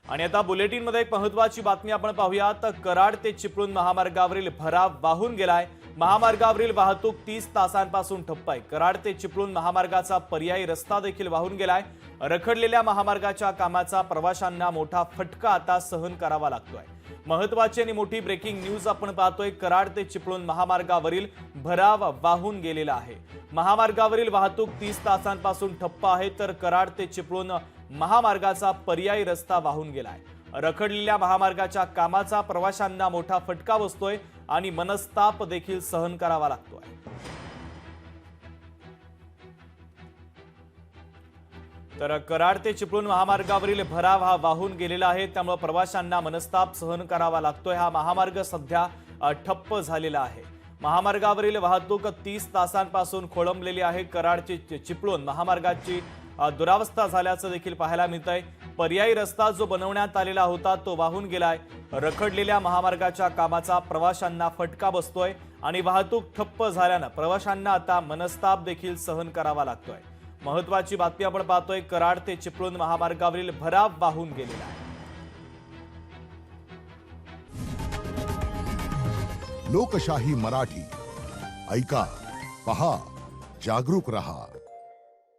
आणि आता बुलेटिनमध्ये एक महत्त्वाची बातमी आपण पाहूयात। कराड ते चिपळूण महामार्गावरील भराव वाहून गेलाय। महामार्गावरील वाहतूक 30 तासांपासून ठप्प आहे। कराड ते चिपळूण महामार्गाचा पर्यायी रस्ता देखील वाहून गेलाय। रखडलेल्या महामार्गाच्या कामाचा प्रवाशांना मोठा फटका आता सहन करावा लागतोय। महत्त्वाची आणि मोठी ब्रेकिंग न्यूज आपण पाहतोय। कराड ते चिपळूण महामार्गावरील भराव वाहून गेलेला आहे। महामार्गावरील वाहतूक 30 तासांपासून ठप्प आहे, तर कराड ते चिपळूण महामार्गाचा पर्यायी रस्ता वाहून गेलाय। रखडलेल्या महामार्गाच्या कामाचा प्रवाशांना मोठा फटका बसतोय आणि मनस्ताप देखील सहन करावा लागतोय। तर कराड ते चिपळूण महामार्गावरील भराव हा वाहून गेलेला आहे, त्यामुळे प्रवाशांना मनस्ताप सहन करावा लागतोय। हा महामार्ग सध्या ठप्प झालेला आहे। महामार्गावरील वाहतूक 30 तासांपासून खोळंबलेली आहे। कराड ते चिपळूण महामार्गाची दुरावस्था झाल्याचं देखील पाहायला मिळतंय। पर्यायी रस्ता जो बनवण्यात आलेला होता तो वाहून गेलाय। रखडलेल्या महामार्गाच्या कामाचा प्रवाशांना फटका बसतोय आणि वाहतूक ठप्प झाल्यानं प्रवाशांना आता मनस्ताप देखील सहन करावा लागतोय। महत्त्वाची बातमी आपण पाहतोय। कराड ते चिपळूण महामार्गावरील भराव वाहून गेलेला आहे। लोकशाही मराठी ऐका, पहा, जागरूक रहा।